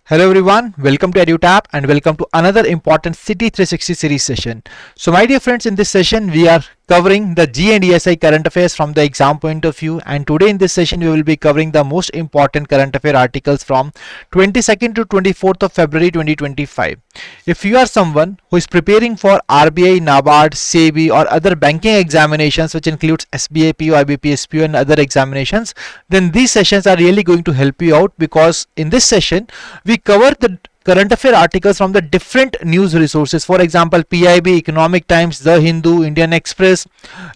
Hello everyone, welcome to EduTap and welcome to another important City 360 series session. So my dear friends, in this session we are covering the G and ESI current affairs from the exam point of view, and today in this session we will be covering the most important current affair articles from 22nd to 24th of February 2025. If you are someone who is preparing for RBI, NABARD, SEBI or other banking examinations which includes SBI, PO, IBPS, PO and other examinations, then these sessions are really going to help you out, because in this session we cover the current affair articles from the different news resources. For example, PIB, Economic Times, The Hindu, Indian Express,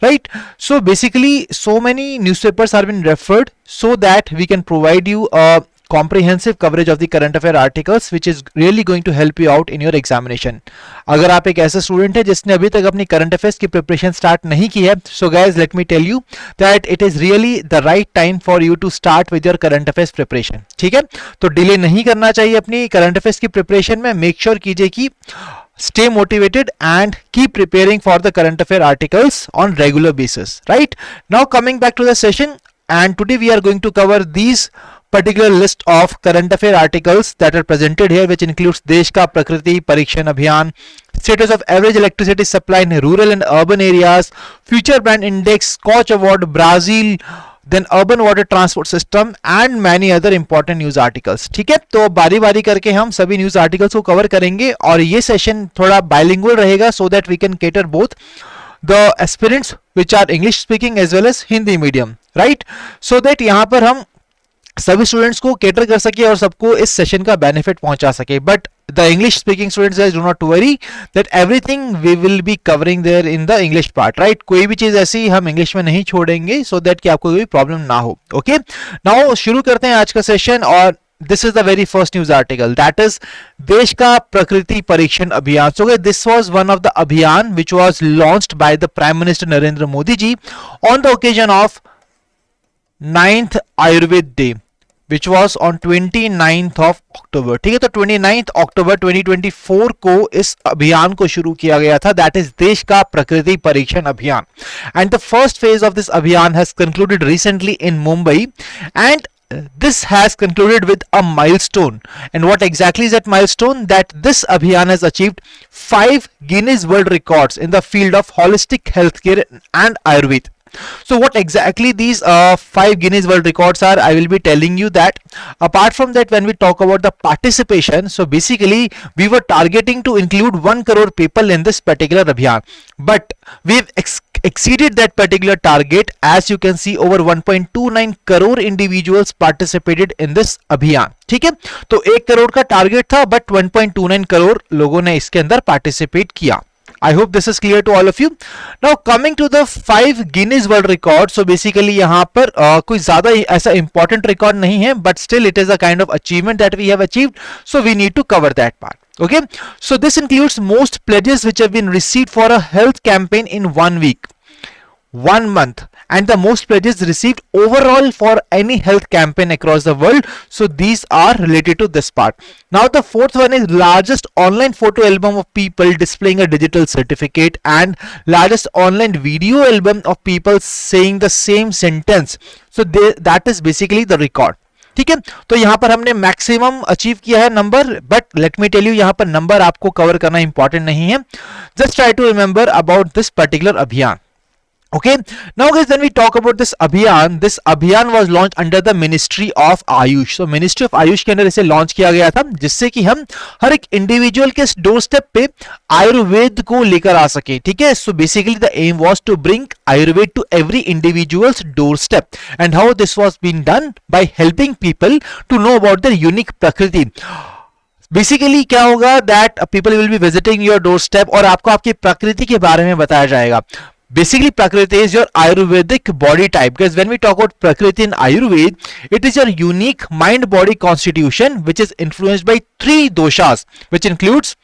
right? So basically so many newspapers are being referred so that we can provide you a comprehensive coverage of the current affair articles which is really going to help you out in your examination. अगर आप एक ऐसा student है जिसने अभी तक अपनी current affairs की प्रिपरेशन स्टार्ट नहीं की है, so guys let me tell you that it is really the right time for you to start with your current affairs preparation. ठीक है, तो डिले नहीं करना चाहिए अपनी करंट अफेयर्स की प्रिपरेशन में. मेक श्योर कीजिए कि stay motivated and keep preparing for the current affair articles on regular basis. Right now, coming back to the session, and today we are going to cover these particular list of current affair articles that are presented here, which includes देश का प्रकृति परीक्षण अभियान, status of average electricity supply in rural and urban areas, future brand index, Scotch award, Brazil, then urban water transport system and many other important news articles. ठीक है, तो बारी बारी करके हम सभी न्यूज आर्टिकल्स को कवर करेंगे और ये सेशन थोड़ा बाइलिंगुअल रहेगा so that we can cater both the aspirants which are English speaking as well as Hindi medium, right? So that यहाँ पर हम सभी स्टूडेंट्स को कैटर कर सके और सबको इस सेशन का बेनिफिट पहुंचा सके. But the English speaking students guys do not worry that everything we will be covering there in the English part, right? कोई भी चीज ऐसी हम इंग्लिश में नहीं छोड़ेंगे सो दैट कि आपको कोई प्रॉब्लम ना हो. ओके, नाउ शुरू करते हैं आज का सेशन. और this is the very first news article, that is देश का प्रकृति परीक्षण अभियान. So this was one of the abhiyan which was launched by the Prime Minister Narendra Modi ji on the occasion of 9th Ayurved Day, which was on 29th of October. ठीक है, तो 29th October 2024 को इस अभियान को शुरू किया गया था, that is देश का प्रकृति परीक्षण अभियान. And the first phase of this अभियान has concluded recently in Mumbai, and this has concluded with a milestone. And what exactly is that milestone? That this abhiyan has achieved 5 Guinness World Records in the field of holistic healthcare and Ayurveda. So what exactly these 5 Guinness World Records are, I will be telling you that. Apart from that, when we talk about the participation, so basically we were targeting to include 1 crore people in this particular abhiyan, but we've exceeded that particular target. As you can see, over 1.29 crore individuals participated in this abhiyan. ठीक है, तो 1 करोड़ का target था but 1.29 crore लोगों ने इसके अंदर participate किया. I hope this is clear to all of you. Now coming to the 5 Guinness World Records, so basically यहाँ पर कोई ज़्यादा ऐसा important record नहीं है, but still it is a kind of achievement that we have achieved, so we need to cover that part. Okay, so this includes most pledges which have been received for a health campaign in 1 week, 1 month, and the most pledges received overall for any health campaign across the world. So these are related to this part. Now the fourth one is largest online photo album of people displaying a digital certificate and largest online video album of people saying the same sentence. So that is basically the record. ठीक है, तो यहां पर हमने maximum achieve किया है number, but let me tell you यहां पर नंबर आपको कवर करना इंपॉर्टेंट नहीं है. Just try to remember about this particular अभियान. Okay, now guys, when we talk about this abhiyan was launched under the Ministry of Ayush. So Ministry of Ayush के अंदर इसे लॉन्च किया गया था जिससे कि हम हर एक इंडिविजुअल के डोर स्टेप पे आयुर्वेद को लेकर आ सके. ठीक है, so basically the aim was to bring Ayurveda to every individual's doorstep, and how this was being done by helping people to know about their unique prakriti. Basically क्या होगा, that people will be visiting your door step और आपको आपकी प्रकृति के बारे में बताया जाएगा. Basically, Prakriti is your Ayurvedic body type. Because when we talk about Prakriti in Ayurveda, it is your unique mind-body constitution which is influenced by 3 doshas, which includes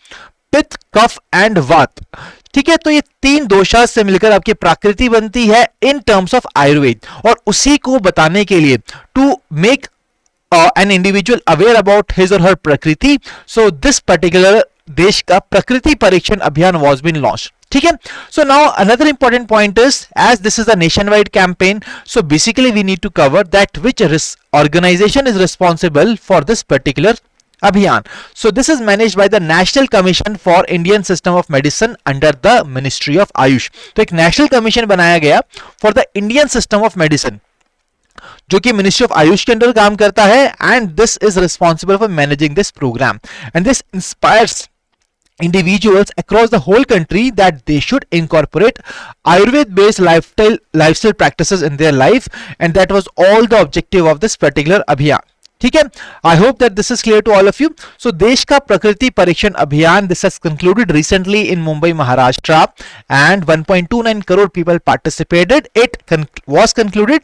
Pitta, Kapha and Vata. ठीक है, तो ये 3 दोषास से मिलकर आपकी प्रकृति बनती है इन टर्म्स ऑफ आयुर्वेद, और उसी को बताने के लिए to make an individual aware about his or her prakriti, so this particular देश का प्रकृति परीक्षण अभियान was been launched. ठीक है, so now another important point is, as this is a nationwide campaign, so basically we need to cover that which organization is responsible for this particular Abhiyan. So this is managed by the National Commission for Indian System of Medicine under the Ministry of Ayush. तो एक national commission बनाया गया for the Indian system of medicine जो कि ministry of Ayush के under काम करता है, and this is responsible for managing this program, and this inspires individuals across the whole country that they should incorporate Ayurveda based lifestyle practices in their life, and that was all the objective of this particular abhiyan. ठीक है, I hope that this is clear to all of you. So देश का प्रकृति परीक्षण अभियान, this has concluded recently in Mumbai Maharashtra and 1.29 crore people participated. It was concluded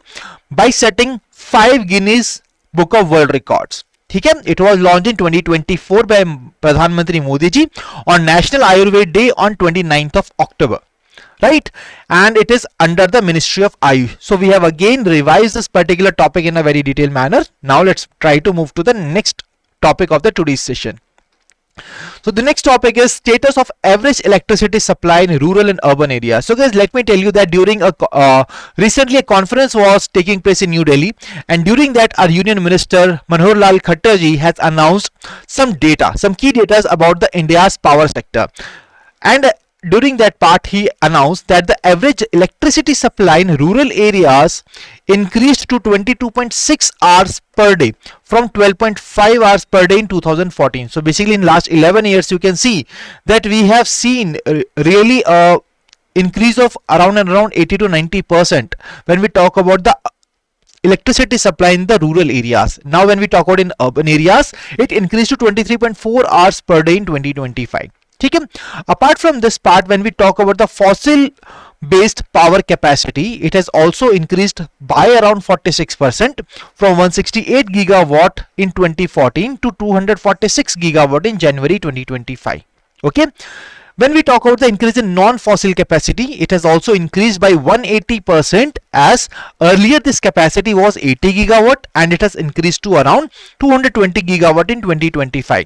by setting 5 Guinness book of world records. ठीक है, it was launch in 2024 by प्रधानमंत्री Modi ji on national Ayurveda day on 29th of October. Right, and it is under the Ministry of Ayush. So we have again revised this particular topic in a very detailed manner. Now let's try to move to the next topic of the today's session. So the next topic is status of average electricity supply in rural and urban areas. So guys, let me tell you that during recently a conference was taking place in New Delhi, and during that our Union Minister Manohar Lal Khattar ji has announced some data, some key data about the India's power sector. And during that part he announced that the average electricity supply in rural areas increased to 22.6 hours per day from 12.5 hours per day in 2014. So basically in last 11 years you can see that we have seen really a increase of around 80 to 90% when we talk about the electricity supply in the rural areas. Now when we talk about in urban areas, it increased to 23.4 hours per day in 2025. ठीक है, apart from this part, when we talk about the fossil based power capacity, it has also increased by around 46% from 168 gigawatt in 2014 to 246 gigawatt in January 2025. Okay, when we talk about the increase in non-fossil capacity, it has also increased by 180%, as earlier this capacity was 80 gigawatt and it has increased to around 220 gigawatt in 2025.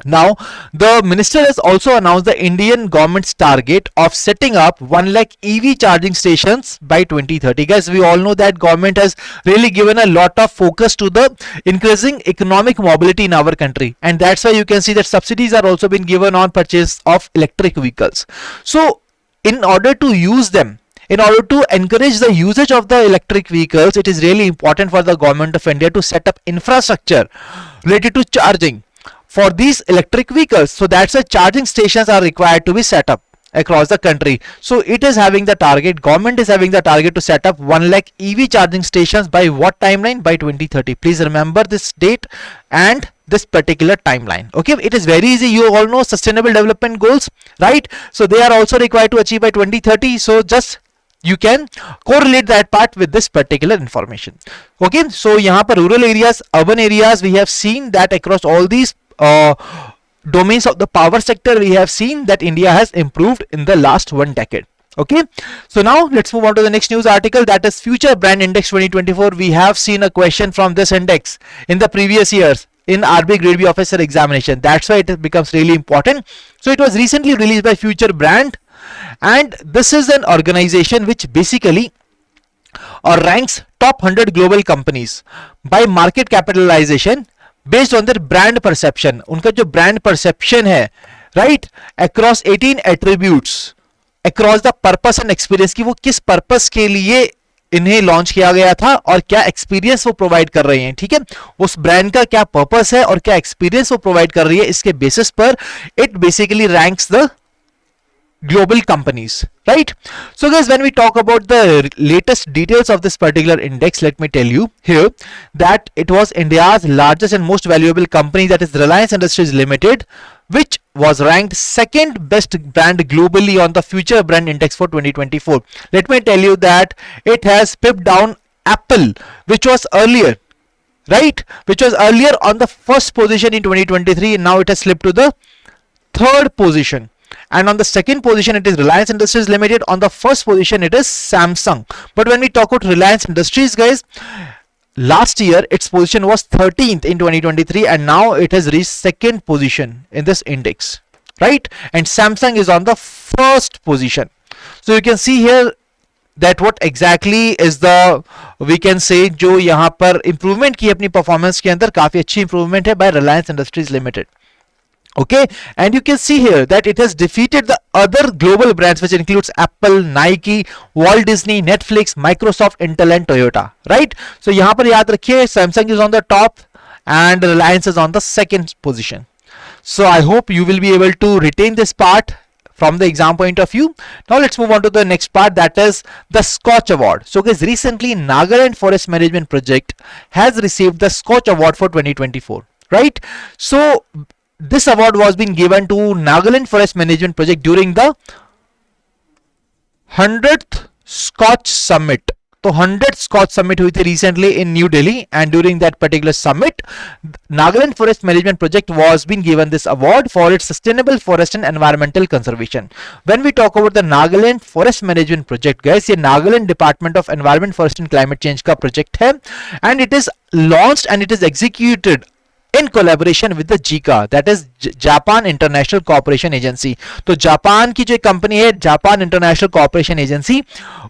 Now the minister has also announced the Indian government's target of setting up 1 lakh EV charging stations by 2030. Guys, we all know that government has really given a lot of focus to the increasing economic mobility in our country, and that's why you can see that subsidies are also been given on purchase of electric vehicles. So in order to use them, in order to encourage the usage of the electric vehicles, it is really important for the government of India to set up infrastructure related to charging for these electric vehicles. So that's why charging stations are required to be set up across the country. So it is having the target, government is having the target to set up 1 lakh EV charging stations by what timeline? By 2030. Please remember this date and this particular timeline. Okay, it is very easy. You all know sustainable development goals, right? So they are also required to achieve by 2030. So just you can correlate that part with this particular information. Okay, so यहाँ पर rural areas, urban areas, we have seen that across all these domains of the power sector, we have seen that India has improved in the last 1 decade. Okay, so now let's move on to the next news article, that is Future Brand Index 2024. We have seen a question from this index in the previous years in RB Grade B officer examination. That's why it becomes really important. So it was recently released by Future Brand, and this is an organization which basically ranks top 100 global companies by market capitalization based on their brand perception. उनका जो brand perception है, right, across 18 attributes across the purpose and experience, कि वो किस purpose के लिए इन्हें launch किया गया था और क्या एक्सपीरियंस वो प्रोवाइड कर रहे हैं. ठीक है, उस ब्रांड का क्या पर्पस है और क्या एक्सपीरियंस वो प्रोवाइड कर रही है, इसके बेसिस पर it basically ranks the global companies, right? So guys, when we talk about the latest details of this particular index, let me tell you here that it was India's largest and most valuable company, that is Reliance Industries Limited, which was ranked second best brand globally on the Future Brand Index for 2024. Let me tell you that it has pipped down Apple, which was earlier, right, which was earlier on the first position in 2023, and now it has slipped to the third position. And on the second position it is Reliance Industries Limited. On the first position it is Samsung. But when we talk about Reliance Industries, guys, last year its position was 13th in 2023, and now it has reached second position in this index, right? And Samsung is on the first position. So you can see here that what exactly is the we can say जो यहाँ पर improvement की अपनी performance के अंदर काफी अच्छी improvement है by Reliance Industries Limited. Okay, and you can see here that it has defeated the other global brands which includes Apple, Nike, Walt Disney, Netflix, Microsoft, Intel and Toyota, right? So यहाँ पर याद रखिए Samsung is on the top and Reliance is on the second position. So I hope you will be able to retain this part from the exam point of view. Now let's move on to the next part, that is the Scotch Award. So guys, recently Nagaland Forest Management Project has received the Scotch Award for 2024, right? So this award was being given to Nagaland Forest Management Project during the 100th Scotch Summit. तो 100th Scotch Summit हुई थी recently in New Delhi, and during that particular summit, Nagaland Forest Management Project was being given this award for its sustainable forest and environmental conservation. When we talk about the Nagaland Forest Management Project, guys, ये Nagaland Department of Environment, Forest and Climate Change का project है, and it is launched and it is executed in collaboration with the JICA, that is Japan International Cooperation Agency. तो Japan की जो company है Japan international cooperation agency,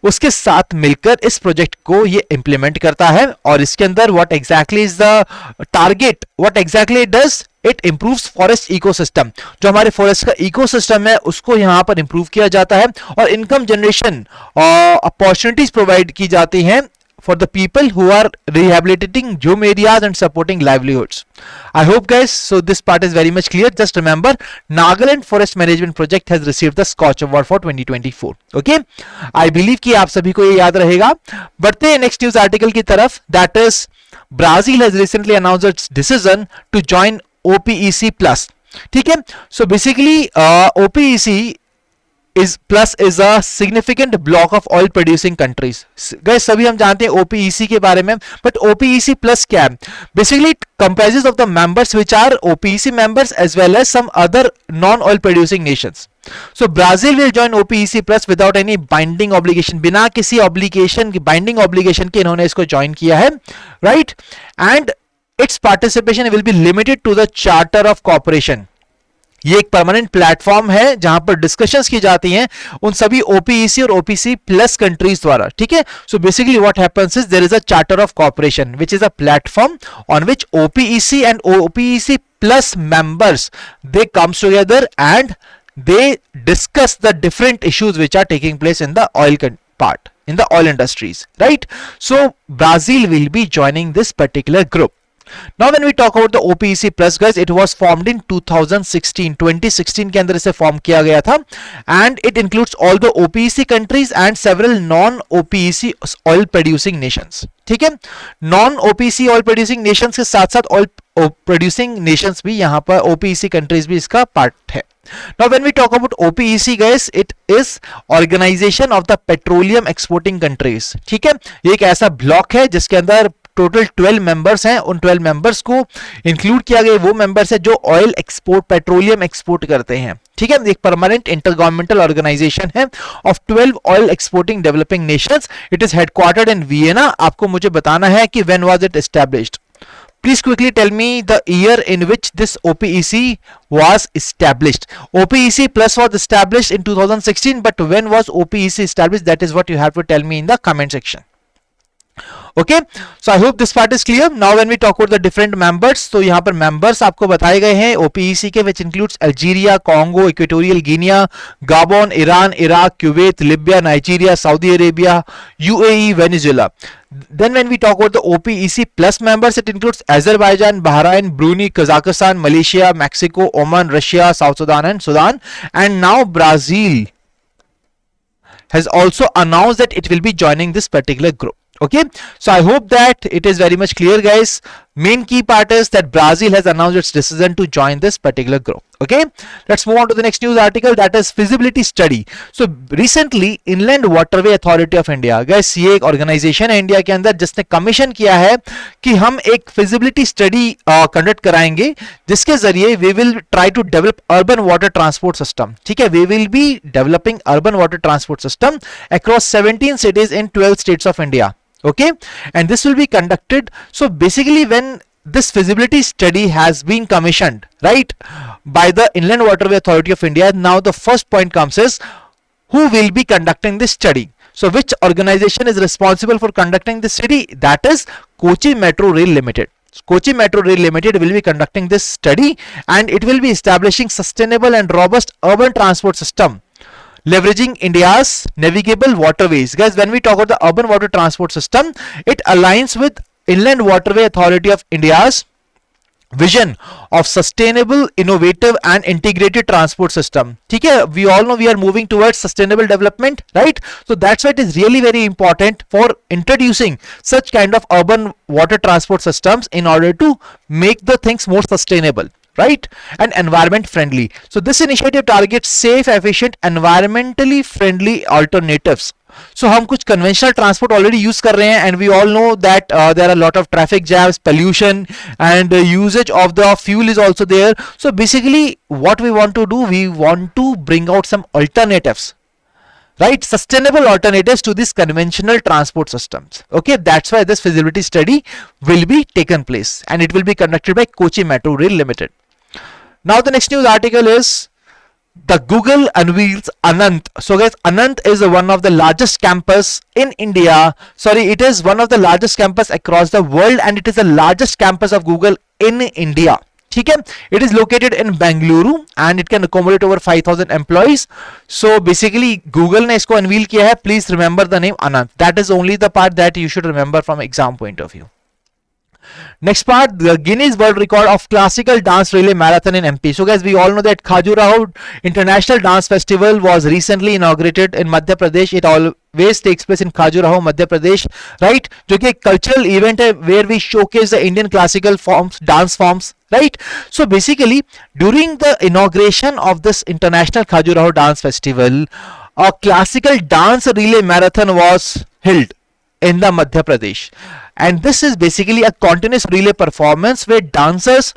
उसके साथ मिलकर इस प्रोजेक्ट को ये इंप्लीमेंट करता है. और इसके अंदर what exactly is the target, what exactly it does, it improves forest ecosystem. जो हमारे फॉरेस्ट का इकोसिस्टम है उसको यहाँ पर इंप्रूव किया जाता है और इनकम जनरेशन अपॉर्चुनिटीज प्रोवाइड की जाती हैं for the people who are rehabilitating jhum areas and supporting livelihoods. I hope guys, so this part is very much clear. Just remember, Nagaland Forest Management Project has received the Scotch Award for 2024. Okay, I believe कि आप सभी को ये याद रहेगा. बढ़ते हैं next news article की तरफ, that is Brazil has recently announced its decision to join OPEC plus. ठीक है, so basically OPEC is a significant block of oil producing countries. Guys, सभी हम जानते हैं OPEC के बारे में, but OPEC plus क्या है? Basically it comprises of the members which are OPEC members as well as some other non-oil producing nations. So Brazil will join OPEC plus without any binding obligation. बिना किसी obligation की, binding obligation के इन्होंने इसको join किया है, right? And its participation will be limited to the Charter of Cooperation. ये एक परमानेंट प्लेटफॉर्म है जहां पर डिस्कशंस की जाती हैं उन सभी ओपीईसी और ओपीसी प्लस कंट्रीज द्वारा. ठीक है, so basically what happens is there is a charter of cooperation which is a platform on which OPEC and OPEC plus members they comes together and they discuss the different issues which are taking place in the oil part, in the oil industries, right? So Brazil will be joining this particular group. Now when we talk about the OPEC plus, guys, it was formed in 2016 के अंदर इसे form किया गया था, and it includes all the OPEC countries and several non-OPEC oil producing nations. ठीक है, non-OPEC oil producing nations के साथ साथ oil producing nations भी यहाँ पर OPEC countries भी इसका पार्ट है. Now when we talk about OPEC, guys, it is Organization of the Petroleum Exporting Countries. ठीक है, ये एक ऐसा ब्लॉक है जिसके अंदर टोटल 12 मेंबर्स हैं. उन 12 मेंबर्स को इंक्लूड किया गया वो मेंबर्स है जो ऑयल एक्सपोर्ट, पेट्रोलियम एक्सपोर्ट करते हैं. ठीक है, एक परमानेंट इंटरगवर्नमेंटल ऑर्गेनाइजेशन है of 12 oil exporting developing Nations. It is headquartered in Vienna. आपको मुझे बताना है कि when was it established. Please quickly tell me the year in which this OPEC was established. OPEC plus was established in 2016, but when was OPEC established? That is what you have to tell me in the comment section. Okay, so I hope this part is clear. Now when we talk about the different members, तो यहाँ पर members आपको बताए गए हैं OPEC के, which includes Algeria, Congo, Equatorial Guinea, Gabon, Iran, Iraq, Kuwait, Libya, Nigeria, Saudi Arabia, UAE, Venezuela. Then when we talk about the OPEC plus members, it includes Azerbaijan, Bahrain, Brunei, Kazakhstan, Malaysia, Mexico, Oman, Russia, South Sudan and Sudan. And now Brazil has also announced that it will be joining this particular group. Okay, so I hope that it is very much clear, guys. Main key part is that Brazil has announced its decision to join this particular group. Okay, let's move on to the next news article, that is feasibility study. So recently Inland Waterway Authority of India, guys, ये एक organization है India के अंदर जिसने commission किया है कि हम एक feasibility study conduct कराएंगे जिसके जरिए we will try to develop urban water transport system. ठीक है, we will be developing urban water transport system across 17 cities in 12 states of India. Okay, and this will be conducted. So basically when this feasibility study has been commissioned, right, by the Inland Waterway Authority of India, now the first point comes is who will be conducting this study. So which organization is responsible for conducting this study? That is Kochi Metro Rail Limited. Kochi Metro Rail Limited will be conducting this study, and it will be establishing sustainable and robust urban transport system leveraging India's navigable waterways. Guys, when we talk about the urban water transport system, it aligns with Inland Waterway Authority of India's vision of sustainable, innovative and integrated transport system. Okay, we all know we are moving towards sustainable development, right? So that's why it is really very important for introducing such kind of urban water transport systems in order to make the things more sustainable, right, and environment friendly. So this initiative targets safe, efficient, environmentally friendly alternatives. So हम कुछ conventional transport already use कर रहे हैं, and we all know that there are a lot of traffic jams, pollution, and usage of the fuel is also there. So basically what we want to do, we want to bring out some alternatives, right, sustainable alternatives to these conventional transport systems. Okay, that's why this feasibility study will be taken place, and it will be conducted by Kochi Metro Rail Limited. Now the next news article is the Google unveils Anant. So guys, Anant is one of the largest campus in India. Sorry, it is one of the largest campus across the world, and it is the largest campus of Google in India. ठीक है, it is located in Bengaluru and it can accommodate over 5,000 employees. So basically Google ने इसको unveil किया है. Please remember the name Anant. That is only the part that you should remember from exam point of view. Next part, the Guinness World Record of Classical Dance Relay Marathon in MP. So guys, we all know that Khajuraho International Dance Festival was recently inaugurated in Madhya Pradesh. It always takes place in Khajuraho, Madhya Pradesh, right? जो कि एक cultural event है where we showcase the Indian classical forms, dance forms, right? So basically, during the inauguration of this International Khajuraho Dance Festival, a classical dance relay marathon was held in the Madhya Pradesh, and this is basically a continuous relay performance where dancers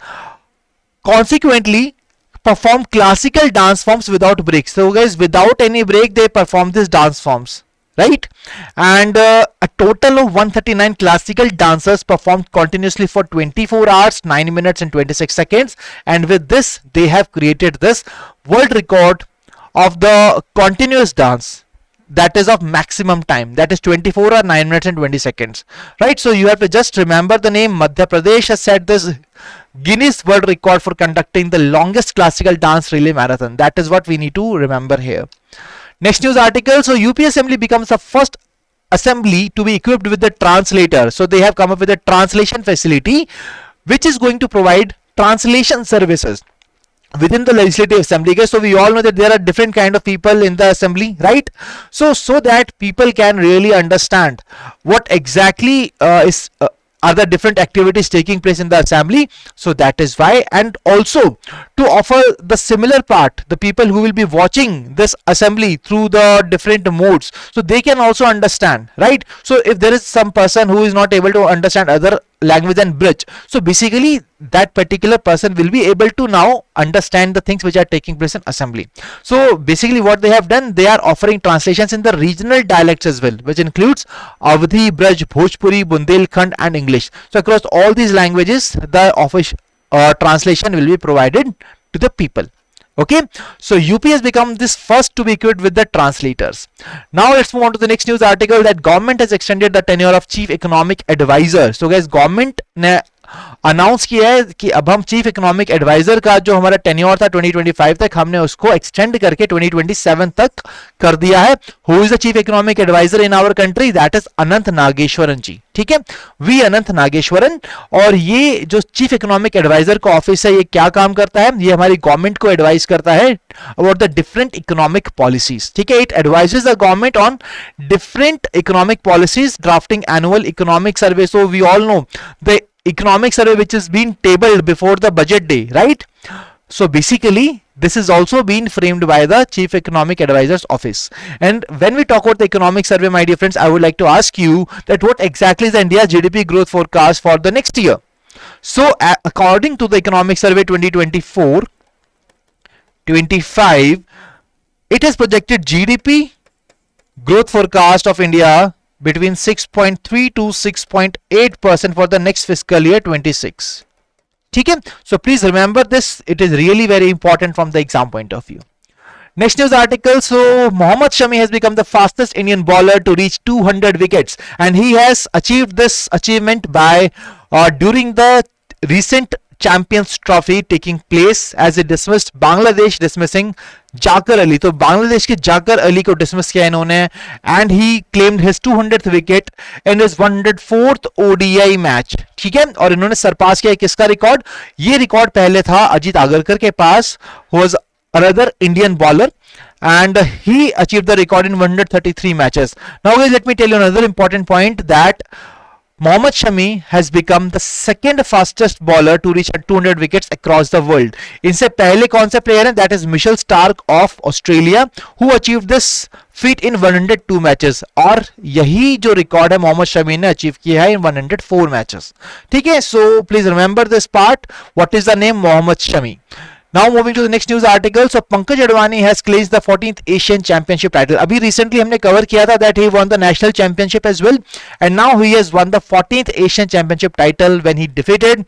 consequently perform classical dance forms without breaks. So guys, without any break they perform these dance forms, right? And a total of 139 classical dancers performed continuously for 24 hours 9 minutes and 26 seconds, and with this they have created this world record of the continuous dance, that is of maximum time, that is 24 or 9 minutes and 20 seconds, right? So you have to just remember the name. Madhya Pradesh has set this Guinness World Record for conducting the longest classical dance relay marathon. That is what we need to remember here. Next news article. So UP Assembly becomes the first assembly to be equipped with the translator. So they have come up with a translation facility which is going to provide translation services within the legislative assembly. So we all know that there are different kind of people in the assembly, right? So that people can really understand what exactly are the different activities taking place in the assembly. So that is why, and also to offer the similar part, the people who will be watching this assembly through the different modes, so they can also understand, right? So if there is some person who is not able to understand other language and bridge, so basically that particular person will be able to now understand the things which are taking place in assembly. So basically what they have done, they are offering translations in the regional dialects as well, which includes Awadhi, Braj, Bhojpuri, Bundelkhand and English. So across all these languages the official translation will be provided to the people. Okay, so UP has become this first to be equipped with the translators. Now let's move on to the next news article, that government has extended the tenure of chief economic advisor. So guys, government ने announce किया है कि अब हम chief economic advisor का जो हमारा tenure था 2025 तक, हमने उसको एक्सटेंड करके 2027 तक कर दिया है. Who is the chief economic advisor in our country? That is Anant Nageswaran ji. ठीक है, वी अनंत नागेश्वरन. और ये जो चीफ इकोनॉमिक एडवाइजर का ऑफिस है, ये क्या काम करता है? ये हमारी गवर्नमेंट को एडवाइस करता है about the different economic policies. ठीक है, it advises the government on different economic policies, drafting annual economic survey. So we all know the economic survey which is being tabled before the budget day, right? So basically this is also being framed by the chief economic advisor's office. And when we talk about the economic survey, my dear friends, I would like to ask you that what exactly is India's GDP growth forecast for the next year? So according to the economic survey 2024-25, it has projected GDP growth forecast of India between 6.3 to 6.8% for the next fiscal year 26. ठीक है, so please remember this, it is really very important from the exam point of view. Next news article. So Mohammad Shami has become the fastest Indian bowler to reach 200 wickets, and he has achieved this achievement by during the recent Champions Trophy taking place as it dismissed Bangladesh dismissing जाकर अली. तो बांग्लादेश के जाकर अली को dismiss किया इन्होंने, and he claimed his 200th wicket in his 104th ODI match. ठीक है, और इन्होंने सरपास किया किसका रिकॉर्ड? ये रिकॉर्ड पहले था अजीत आगरकर के पास, was another Indian bowler, and he achieved the record in 133 matches. Now guys, let me tell you another important point, that Mohammad Shami has become the second fastest bowler to reach 200 wickets across the world. इनसे पहले कौन से player हैं? That is Mitchell Starc of Australia, who achieved this feat in 102 matches. और यही जो record है मोहम्मद शमी ने अचीव किया है in 104 मैचेस. ठीक है, so please remember this part. What is the name? Mohammad Shami. Now moving to the next news article. So Pankaj Advani has clinched the 14th Asian Championship title. अभी recently हमने cover किया था that he won the national championship as well, and now he has won the 14th Asian Championship title when he defeated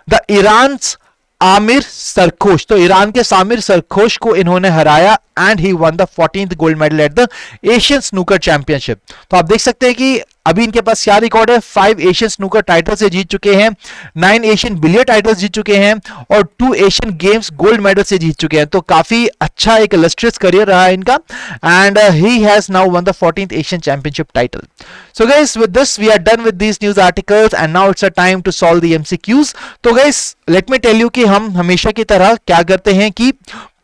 the Iran's Aamir सरखोश. तो Iran के सामिर सरखोश को इन्होंने हराया, and he one the 14th gold medal at the Asian snooker championship. तो आप देख सकते हैं कि अभी इनके पास क्या रिकॉर्ड है? 5 एशियन स्नूकर टाइटल से जीत चुके हैं, 9 एशियन बिलियर्ड टाइटल्स जीत चुके हैं, और 2 एशियन गेम्स गोल्ड मेडल से जीत चुके हैं. तो काफी अच्छा एक इलस्ट्रियस करियर रहा है इनका, and he has now one the 14th Asian championship title. So guys, with this we are done with these news articles, and now it's a time to solve the MCQs. तो guys, let me tell you कि हम हमेशा की तरह क्या करते हैं कि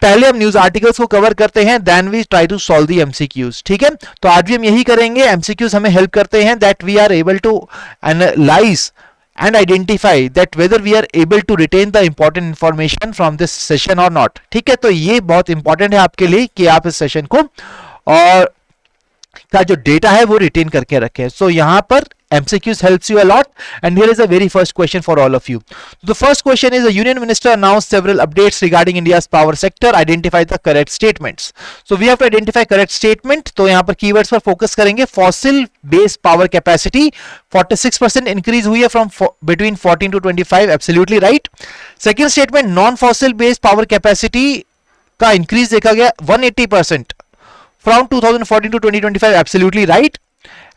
पहले हम न्यूज आर्टिकल्स को कवर करते हैं, then we try to solve the MCQs. ठीक है, तो आज भी हम यही करेंगे. एमसीक्यूज हमें हेल्प करते हैं that we are able to analyse and identify that whether we are able to retain the important information from this session or not. ठीक है, तो ये बहुत इंपॉर्टेंट है आपके लिए कि आप इस सेशन को और का जो डेटा है वो रिटेन करके रखें. सो यहां पर MCQs helps you a lot, and here is the very first question for all of you. The first question is: the Union Minister announced several updates regarding India's power sector. Identify the correct statements. So we have to identify correct statement. तो यहाँ पर keywords पर focus करेंगे. Fossil based power capacity 46% increase हुई है from between 14 to 25. Absolutely right. Second statement: non-fossil based power capacity का increase देखा गया 180% from 2014 to 2025. Absolutely right.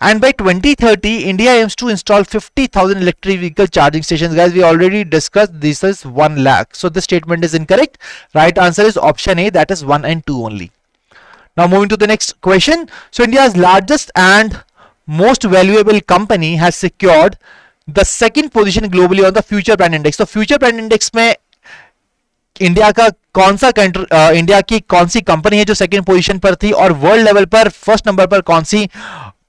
And by 2030, India aims to install 50,000 electric vehicle charging stations. Guys, we already discussed this is 1 lakh. So this statement is incorrect. Right answer is option A, that is 1 and 2 only. Now moving to the next question. So India's largest and most valuable company has secured the second position globally on the Future Brand Index. So Future Brand Index में India का कौन सा country, India की कौन सी company है जो second position पर थी, और वर्ल्ड लेवल पर फर्स्ट नंबर पर कौन सी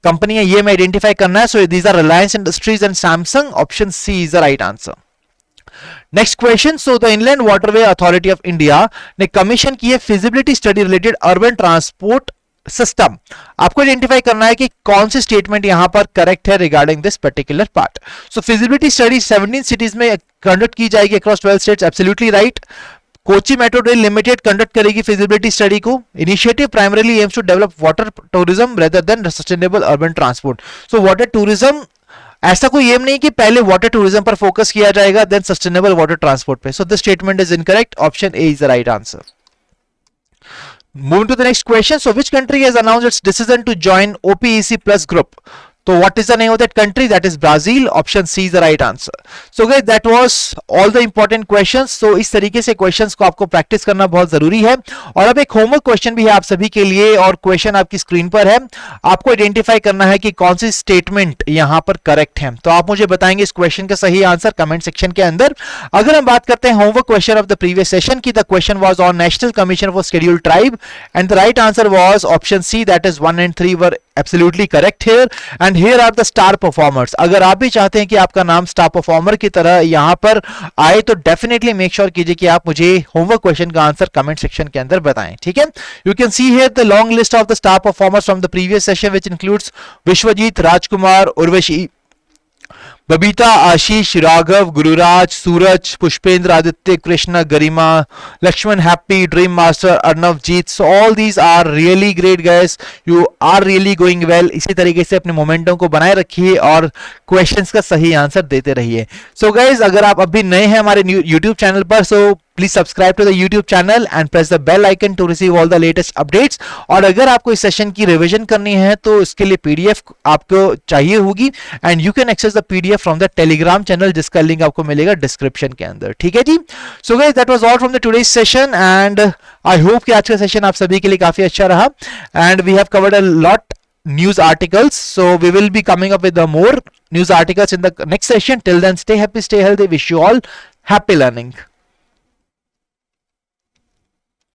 कंपनी है, ये मैं आइडेंटिफाई करना है. So these are Reliance Industries and Samsung. Option C is the right answer. Next question. So the Inland Waterway Authority of India ने कमीशन की है feasibility study related urban transport system. आपको identify करना है कि कौन सी स्टेटमेंट यहां पर करेक्ट है regarding this particular part. So feasibility study 17 cities में कंडक्ट की जाएगी across 12 states. Absolutely right. Kochi Metro Rail Limited conduct करेगी फिजिबिलिटी स्टडी को. Initiative primarily aims to develop water tourism rather than sustainable urban transport. So water tourism, ऐसा कोई M नहीं कि पहले वाटर टूरिज्म पर फोकस किया जाएगा देन सस्टेनेबल वाटर ट्रांसपोर्ट पे. So this statement is incorrect. Option A is the right answer. Moving to the next question. So which country has announced its decision to join OPEC Plus group? So what is the name of that country? That is Brazil. Option C is the right answer. So guys, that was all the important questions. So इस तरीके से questions को आपको practice करना बहुत जरूरी है. और अब एक homework question भी है आप सभी के लिए, और question आपकी screen पर है. आपको identify करना है कि कौन सी statement यहाँ पर correct है. तो आप मुझे बताएंगे इस question का सही आंसर comment section के अंदर. अगर हम बात करते हैं homework question of the previous session की, the question was on National Commission for Scheduled Tribe, and the right answer was option C, that is 1 and 3 were absolutely correct here. And here are the star performers. अगर आप भी चाहते हैं कि आपका नाम star performer की तरह यहां पर आए, तो डेफिनेटली मेक श्योर कीजिए कि आप मुझे होमवर्क क्वेश्चन का आंसर कमेंट सेक्शन के अंदर बताएं. ठीक है, you can see here the long list of the star performers from the previous session which includes Vishwajeet, Rajkumar, Urvashi, Babita, Ashish, Raghav, Gururaj, Suraj, Pushpendra, Aditya, Krishna, Garima, Laxman, happy, dream master, Arnav, Jeet. So all these are really great guys. You are really going well. इसी तरीके से अपने momentum को बनाए रखिए और questions का सही आंसर देते रहिए. सो गाइस, अगर आप अभी नए हैं हमारे यूट्यूब चैनल पर, so please subscribe to the YouTube channel and press the bell icon to receive all the latest updates. और अगर आपको इस सेशन की रिवीजन करनी है तो इसके लिए पीडीएफ आपको चाहिए होगी and you can access the PDF from the Telegram channel, जिसका लिंक आपको मिलेगा डिस्क्रिप्शन के अंदर। ठीक है जी। So guys that was all from the today's session and I hope कि आज का सेशन आप सभी के लिए काफी अच्छा रहा and we have covered a lot news articles, so we will be coming up with the more news articles in the next session. Till then, stay happy, stay healthy, wish you all happy learning.